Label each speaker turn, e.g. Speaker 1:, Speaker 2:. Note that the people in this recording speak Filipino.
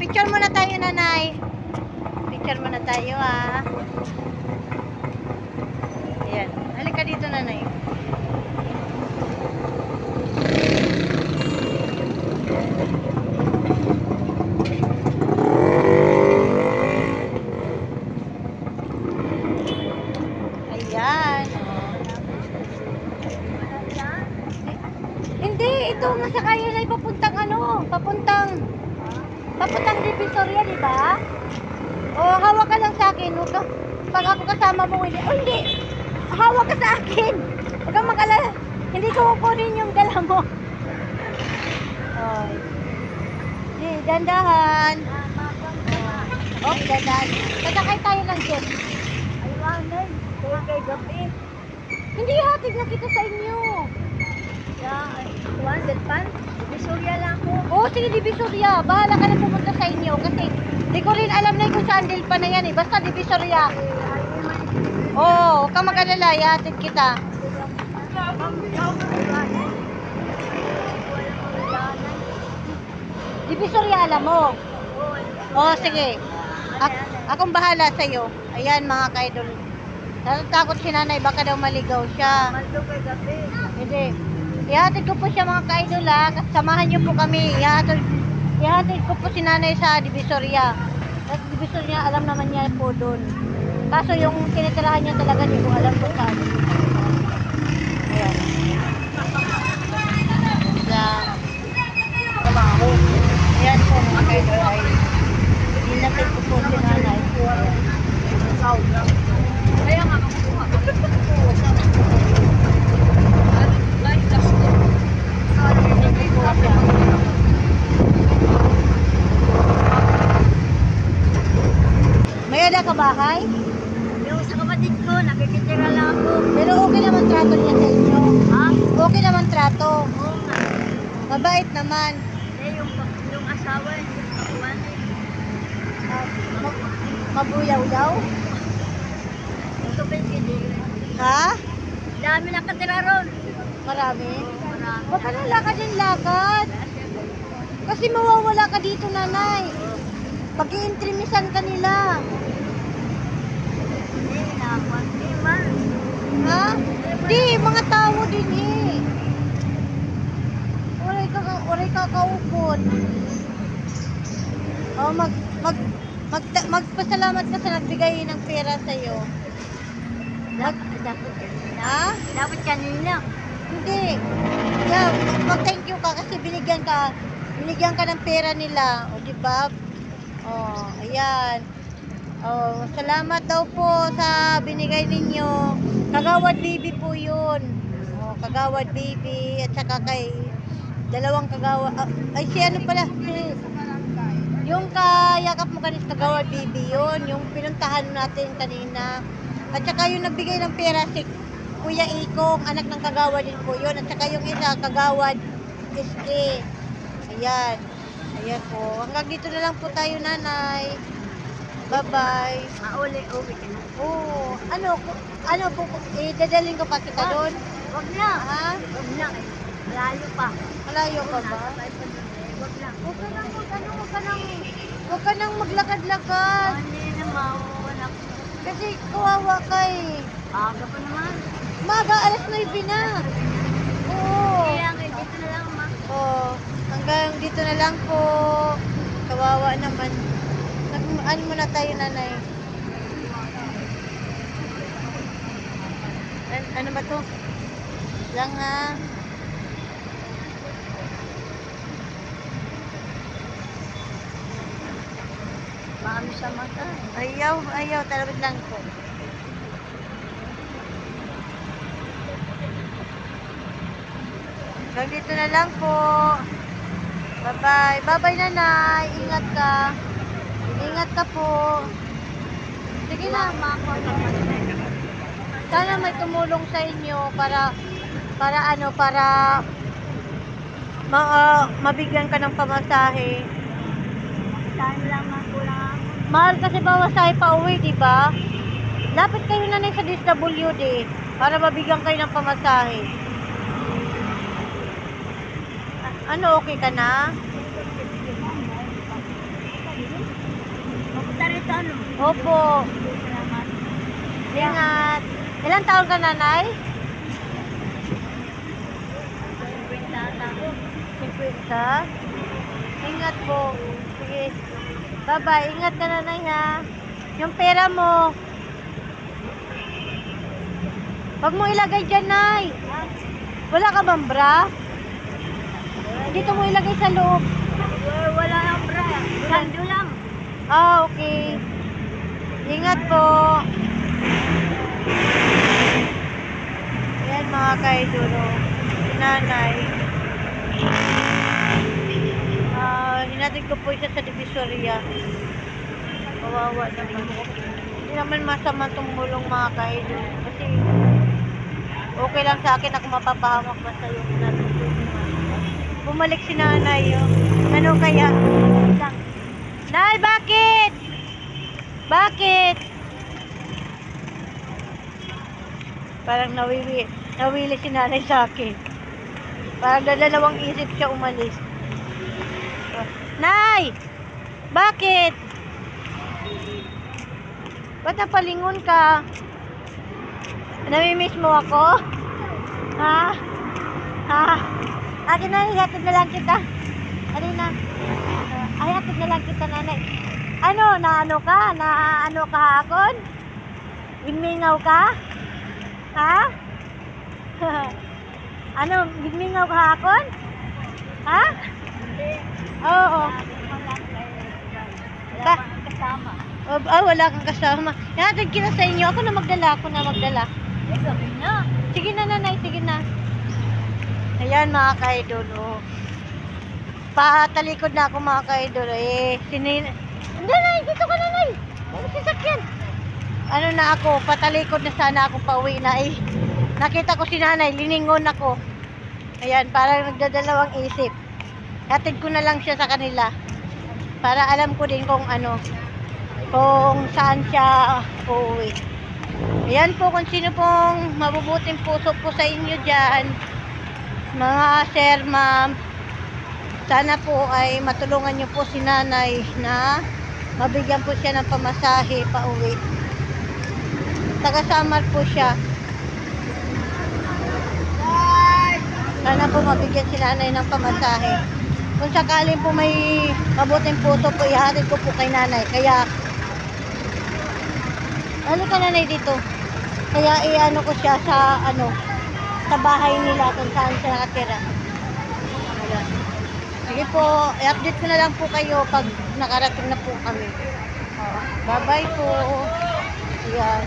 Speaker 1: Picture muna tayo, nanay. Picture muna tayo, ah. Ayan. Halika dito, nanay. Ayan. Hindi, ito masakayan ay papuntang papuntang Divisoria, di ba? O, hawak ka lang sa akin. Huwag ka, pag ako kasama mo, hindi. Oh, hindi. Hawak ka sa akin. Huwag kang mag-alala. Hindi ko kukunin yung dala mo. Oh. Hindi, dandahan. Oh, dandahan. Sasakay tayo ng jet.
Speaker 2: Aywanan, kay gabi.
Speaker 1: Hindi, hatid na kita sa inyo.
Speaker 2: Kuwan, Delpan, Divisoria lang ko.
Speaker 1: Oo, sige, Divisoria. Bahala ka na pumunta sa inyo. Kasi, di ko rin alam na kung saan Delpan na yan eh. Basta Divisoria. Oo, huwag kang mag-alala. Ihatid kita. Divisoria, alam mo. Oo, sige. Akong bahala sa'yo. Ayan, mga kaidol. Natatakot si nanay. Baka daw maligaw siya.
Speaker 2: Maldo kay gabi.
Speaker 1: Hindi. Ihatid ko po siya, mga kaidol, ha. Samahan niyo po kami. Ihatid ko po si nanay sa Divisoria. At Divisoria, alam naman niya po doon. Kaso yung tinitirahan niya talaga, hindi ko alam kung saan. Ayan. Ayan po, mga kaidol, ay hinatid ko po si nanay.
Speaker 2: Kaya nga kakuha.
Speaker 1: May ada ka bahay?
Speaker 2: Yung sa kapatid ko, nakikitira lang ako.
Speaker 1: Pero okay naman trato niya sa inyo.
Speaker 2: Ha?
Speaker 1: Okay naman trato.
Speaker 2: Oo nga.
Speaker 1: Mabait naman.
Speaker 2: Eh, yung asawa, yung kakuwan.
Speaker 1: Mabuyaw-yaw.
Speaker 2: Ito ba yung hindi?
Speaker 1: Ha?
Speaker 2: Dami nakatira ron.
Speaker 1: Marami?
Speaker 2: Marami.
Speaker 1: Baka nang lakad yung lakad. Kasi mawawala ka dito, nanay. Pag-iintrimisan ka nila.
Speaker 2: Hindi, nakakuwan. Hindi man.
Speaker 1: Ha? Di, mga tao din eh. Uray ka kaupon. Oh, magpasalamat ka sa nagbigay ng pera sa'yo.
Speaker 2: Dapat
Speaker 1: Ha?
Speaker 2: Dapat kanina.
Speaker 1: Hindi. Yeah, mag-thank you ka kasi binigyan ka ng pera nila. O, di ba? Oh, ayan. Oh, salamat daw po sa binigay ninyo. Kagawad baby po 'yun. Oh, kagawad baby at saka kay dalawang kagawad. Ay, si ano pala? Yung kayakap mo kanina kagawad baby 'yun, yung pinuntahan natin kanina. At saka yung nagbigay ng pera si Kuya Ikong, anak ng kagawad din po 'yun. At saka yung isa kagawad SK. Ayan. Ayan po. Hanggang dito na lang po tayo, nanay. Bye-bye.
Speaker 2: Mauli-uli ka na.
Speaker 1: Oo. Ano po, dadalhin ko pa kita doon?
Speaker 2: Wag na.
Speaker 1: Ha?
Speaker 2: Wag na. Malayo pa.
Speaker 1: Malayo ka ba?
Speaker 2: Wag na.
Speaker 1: Huwag ka nang maglakad-lakad.
Speaker 2: Hindi na mawawala ko.
Speaker 1: Kasi kawawa ka eh.
Speaker 2: Aga pa naman.
Speaker 1: Maga, alas 9 na. Oo.
Speaker 2: Kaya nga, dito na lang ma.
Speaker 1: Oo. Hanggang dito na lang po. Kawawa naman. Ano muna tayo, nanay? Ano ba to? Lang ha.
Speaker 2: Maano sa mata.
Speaker 1: Ayaw. Talawid lang po. Hanggang dito na lang po. Bye-bye. Bye-bye, nanay. Ingat ka. Ingat ka po. Sige na. Sana may tumulong sa inyo para mabigyan ka ng pamasahe.
Speaker 2: Saan lang makulang ako.
Speaker 1: Mahal kasi bawasahe pa uwi, di ba? Lapit kayo na sa DSWD para mabigyan kayo ng pamasahe. Ano, okay ka na?
Speaker 2: ano.
Speaker 1: Opo.
Speaker 2: Salamat.
Speaker 1: Ingat. Ilang taon ka, nanay?
Speaker 2: 50 ata ako.
Speaker 1: 50? Ingat po. Sige. Bye-bye. Ingat ka, nanay, ha. Yung pera mo. Huwag mo ilagay dyan, nay. Wala ka bang bra? Dito mo ilagay sa loob.
Speaker 2: Wala lang bra. Sando lang.
Speaker 1: Ah, okay. Ingat po. Ayan mga kaidolo. Si nanay. Hinatid ko po isa sa Divisoria. Kawawa naman. Hindi naman masama tumulong mga kaidolo. Kasi okay lang sa akin ako mapapahamak basta yung natutulungan. Bumalik si nanay. Oh. Ano kaya? Lang. Nay, bakit? Bakit? Parang nawili si nanay sa akin. Parang dadalawang isip siya umalis. Nay! Bakit? Ba't napalingon ka? Namimiss mo ako? Ha? Ha? Akin na, ihatid na lang kita. Ano na? Ay, hatid na lang kita, nanay. Ano? Naano ka? Naano ka hakon? Ginmingaw ka? Ha? Ano? Ginmingaw ka hakon? Ha?
Speaker 2: Hindi.
Speaker 1: Oo.
Speaker 2: Wala
Speaker 1: Ba?
Speaker 2: kang kasama.
Speaker 1: Wala kang kasama. Ihatid kita sa inyo. Ako na magdala.
Speaker 2: Eh, gabi na.
Speaker 1: Sige na, nanay. Sige na. Ayan, mga ka-idol. Oh. Patalikod na ako, mga ka-idol. Nanay, dito ka, nanay. Ano sasakyan? Ano na ako, patalikod na sana ako pauwi na nakita ko si nanay, liningon ako. Ayan, parang nagdadalawang isip. Hatid ko na lang siya sa kanila. Para alam ko din kung saan siya uuwi. Ayan po, kung sino pong mabubuting puso po sa inyo dyan, mga sir, ma'am, sana po ay matulungan nyo po si nanay na mabigyan po siya ng pamasahe pauwi. Taga-Samar po siya. Sana po mabigyan si nanay ng pamasahe. Kung sakaling po may mabuting puso po, ihatid ko po kay nanay. Kaya, halika nanay dito. Kaya iano ko siya sa bahay nila kung saan siya nakatira. Ayan. Sige po, i-update ko na lang po kayo pag nakarating na po kami. Bye-bye po. Ayan.